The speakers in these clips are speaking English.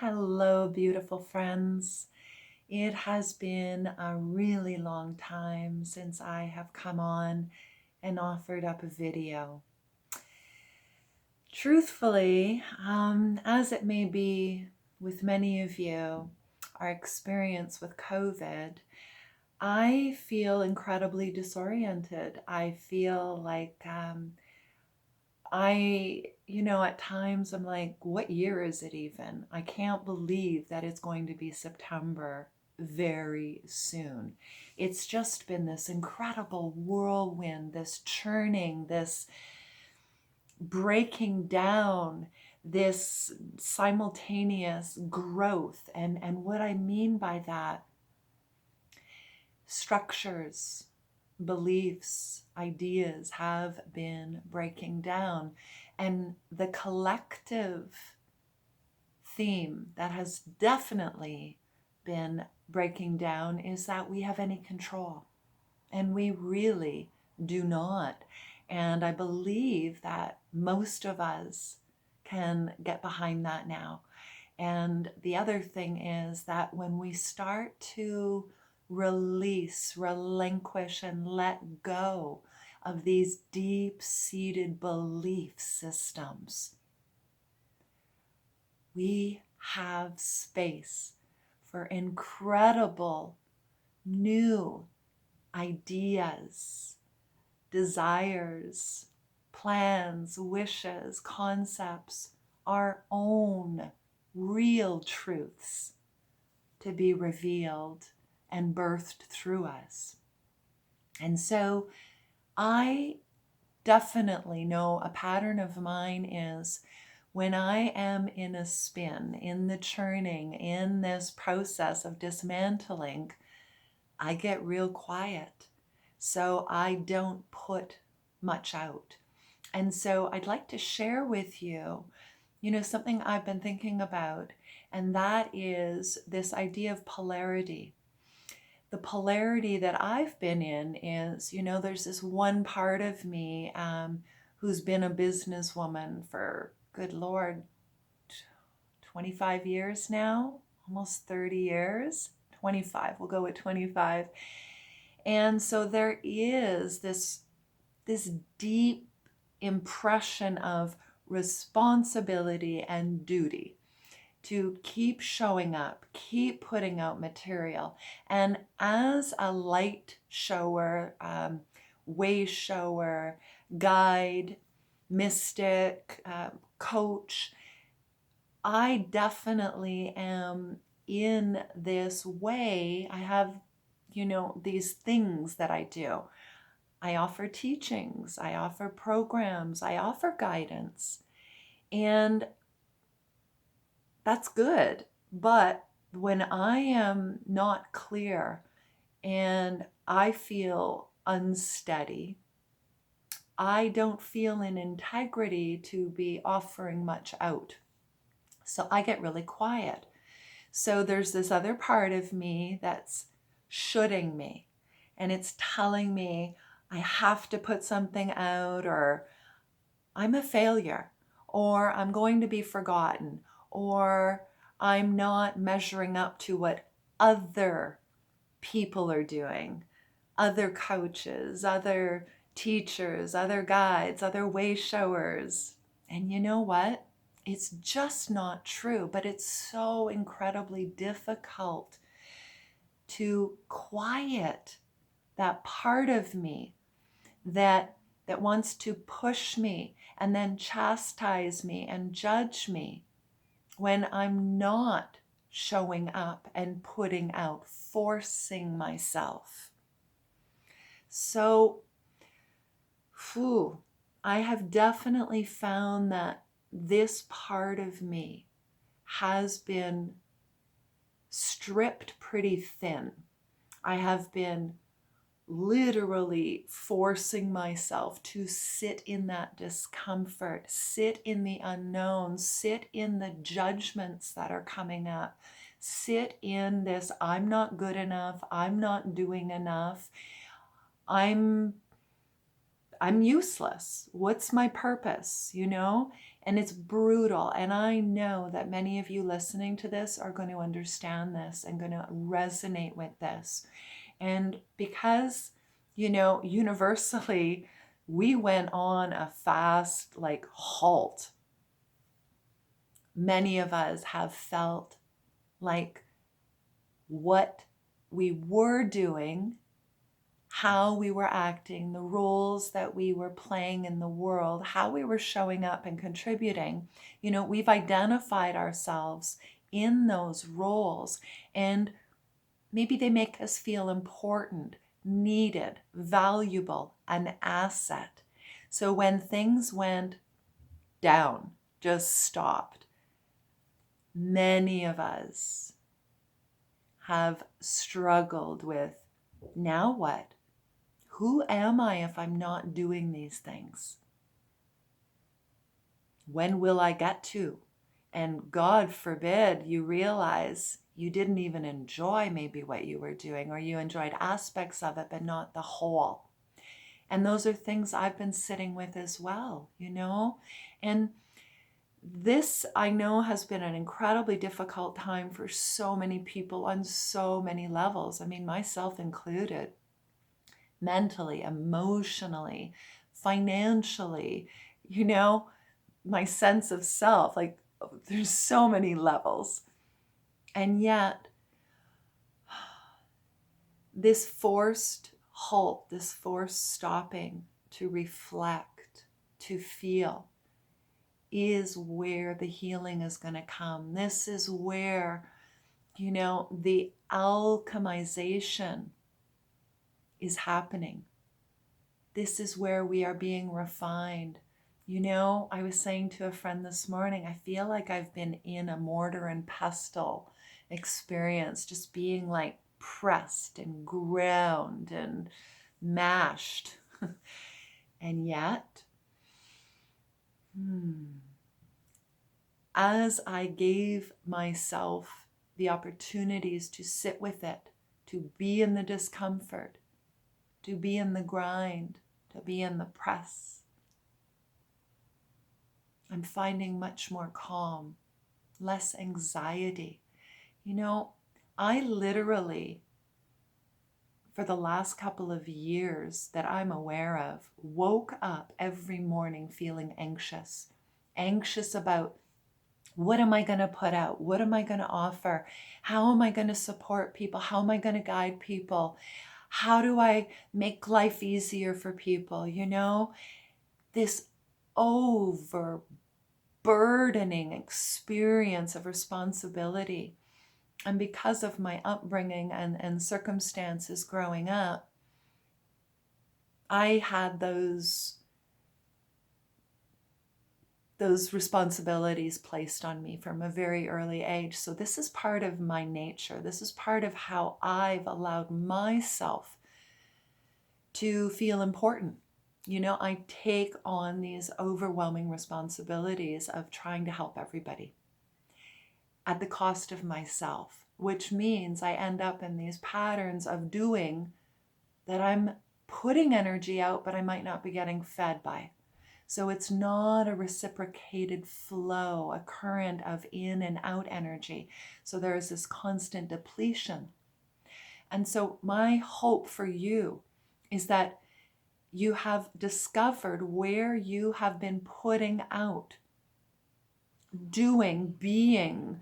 Hello, beautiful friends. It has been a really long time since I have come on and offered up a video. Truthfully, as it may be with many of you, our experience with COVID, I feel incredibly disoriented. I feel like at times I'm like, what year is it even? I can't believe that it's going to be September very soon. It's just been this incredible whirlwind, this churning, this breaking down, this simultaneous growth. And what I mean by that, structures, beliefs, ideas have been breaking down. And the collective theme that has definitely been breaking down is that we have any control. And we really do not. And I believe that most of us can get behind that now. And the other thing is that when we start to release, relinquish, and let go of these deep-seated belief systems, we have space for incredible new ideas, desires, plans, wishes, concepts, our own real truths to be revealed and birthed through us. And so I definitely know a pattern of mine is when I am in a spin, in the churning, in this process of dismantling, I get real quiet. So I don't put much out. And so I'd like to share with you, something I've been thinking about, and that is this idea of polarity. The polarity that I've been in is, there's this one part of me who's been a businesswoman for, good Lord, 25 years now, almost 30 years, 25, we'll go with 25. And so there is this deep impression of responsibility and duty to keep showing up, keep putting out material. And as a light shower, way shower, guide, mystic, coach, I definitely am in this way. I have, these things that I do. I offer teachings, I offer programs, I offer guidance. And that's good. But when I am not clear and I feel unsteady, I don't feel in integrity to be offering much out. So I get really quiet. So there's this other part of me that's shoulding me, and it's telling me I have to put something out, or I'm a failure, or I'm going to be forgotten, or I'm not measuring up to what other people are doing, other coaches, other teachers, other guides, other way showers. And you know what? It's just not true, but it's so incredibly difficult to quiet that part of me that wants to push me and then chastise me and judge me when I'm not showing up and putting out, forcing myself. So, I have definitely found that this part of me has been stripped pretty thin. I have been literally forcing myself to sit in that discomfort, sit in the unknown, sit in the judgments that are coming up, sit in this, I'm not good enough, I'm not doing enough, I'm useless. What's my purpose, And it's brutal. And I know that many of you listening to this are going to understand this and going to resonate with this. And because, universally, we went on a fast, halt. Many of us have felt like what we were doing, how we were acting, the roles that we were playing in the world, how we were showing up and contributing, we've identified ourselves in those roles, and maybe they make us feel important, needed, valuable, an asset. So when things went down, just stopped, many of us have struggled with, now what? Who am I if I'm not doing these things? When will I get to? And God forbid you realize you didn't even enjoy maybe what you were doing, or you enjoyed aspects of it, but not the whole. And those are things I've been sitting with as well, And this, I know, has been an incredibly difficult time for so many people on so many levels. I mean, myself included. Mentally, emotionally, financially, my sense of self, there's so many levels. And yet, this forced halt, this forced stopping to reflect, to feel, is where the healing is going to come. This is where, the alchemization is happening. This is where we are being refined. I was saying to a friend this morning, I feel like I've been in a mortar and pestle experience, just being pressed and ground and mashed. And yet, as I gave myself the opportunities to sit with it, to be in the discomfort, to be in the grind, to be in the press, I'm finding much more calm, less anxiety. I literally, for the last couple of years that I'm aware of, woke up every morning feeling anxious about, what am I going to put out? What am I going to offer? How am I going to support people? How am I going to guide people? How do I make life easier for people? This overburdening experience of responsibility. And because of my upbringing and circumstances growing up, I had those responsibilities placed on me from a very early age. So this is part of my nature. This is part of how I've allowed myself to feel important. I take on these overwhelming responsibilities of trying to help everybody at the cost of myself, which means I end up in these patterns of doing that I'm putting energy out, but I might not be getting fed by. So it's not a reciprocated flow, a current of in and out energy. So there is this constant depletion. And so my hope for you is that you have discovered where you have been putting out, doing, being,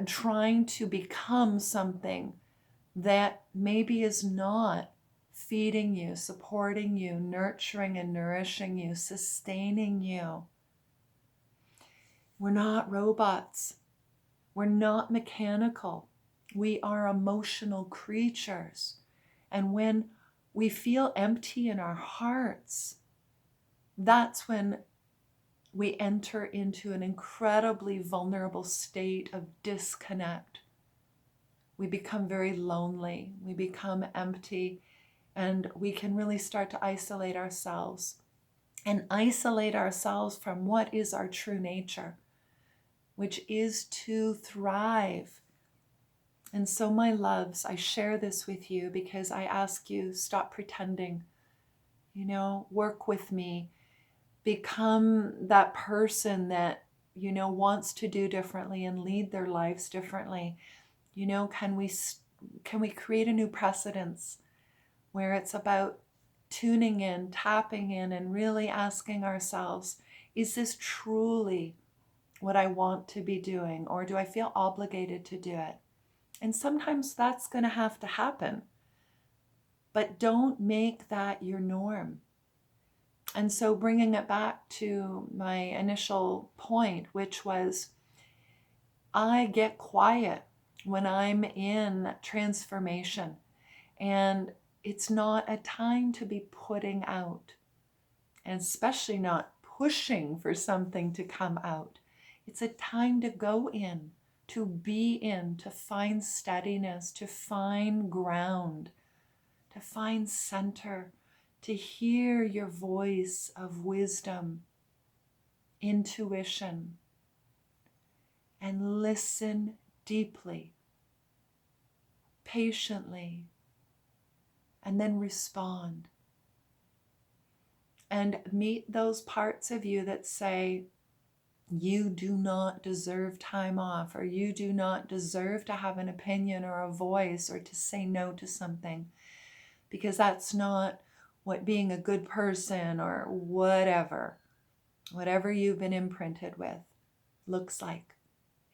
trying to become something that maybe is not feeding you, supporting you, nurturing and nourishing you, sustaining you. We're not robots. We're not mechanical. We are emotional creatures. And when we feel empty in our hearts, that's when we enter into an incredibly vulnerable state of disconnect. We become very lonely. We become empty. And we can really start to isolate ourselves from what is our true nature, which is to thrive. And so, my loves, I share this with you because I ask you, stop pretending, work with me, become that person that, wants to do differently and lead their lives differently? Can we create a new precedence where it's about tuning in, tapping in, and really asking ourselves, is this truly what I want to be doing, or do I feel obligated to do it? And sometimes that's going to have to happen, but don't make that your norm. And so bringing it back to my initial point, which was I get quiet when I'm in transformation, and it's not a time to be putting out, and especially not pushing for something to come out. It's a time to go in, to be in, to find steadiness, to find ground, to find center, to hear your voice of wisdom, intuition, and listen deeply, patiently, and then respond. And meet those parts of you that say, you do not deserve time off, or you do not deserve to have an opinion or a voice or to say no to something, because that's not what being a good person or whatever you've been imprinted with looks like.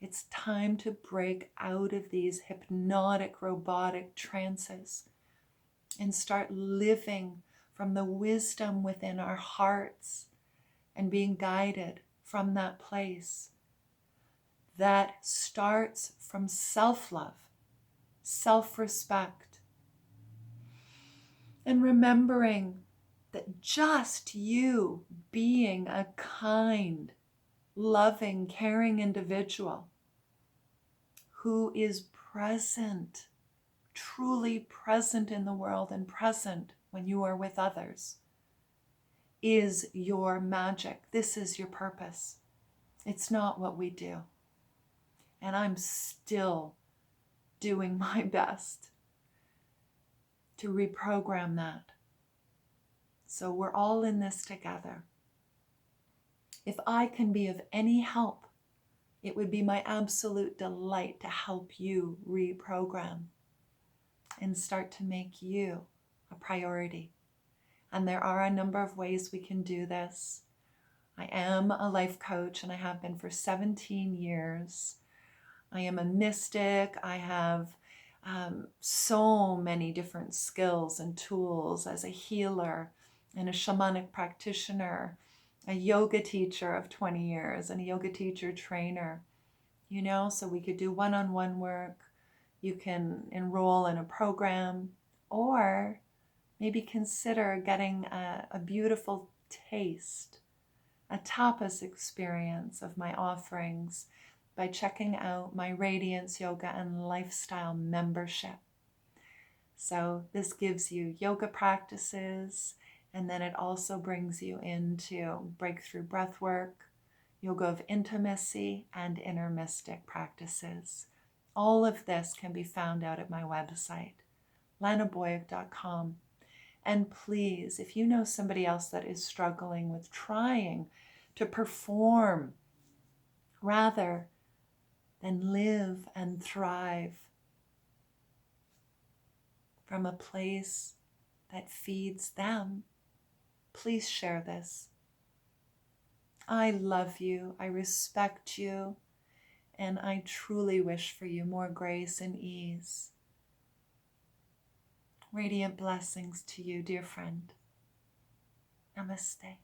It's time to break out of these hypnotic, robotic trances and start living from the wisdom within our hearts and being guided from that place that starts from self-love, self-respect, and remembering that just you being a kind, loving, caring individual who is present, truly present in the world and present when you are with others, is your magic. This is your purpose. It's not what we do. And I'm still doing my best to reprogram that. So we're all in this together. If I can be of any help, it would be my absolute delight to help you reprogram and start to make you a priority. And there are a number of ways we can do this. I am a life coach, and I have been for 17 years. I am a mystic. I have so many different skills and tools as a healer and a shamanic practitioner, a yoga teacher of 20 years, and a yoga teacher trainer. So we could do one-on-one work. You can enroll in a program, or maybe consider getting a beautiful taste, a tapas experience of my offerings by checking out my Radiance Yoga and Lifestyle membership. So this gives you yoga practices, and then it also brings you into breakthrough breath work, yoga of intimacy, and inner mystic practices. All of this can be found out at my website, lanaboyuk.com. And please, if you know somebody else that is struggling with trying to perform rather than live and thrive from a place that feeds them, please share this. I love you, I respect you, and I truly wish for you more grace and ease. Radiant blessings to you, dear friend. Namaste.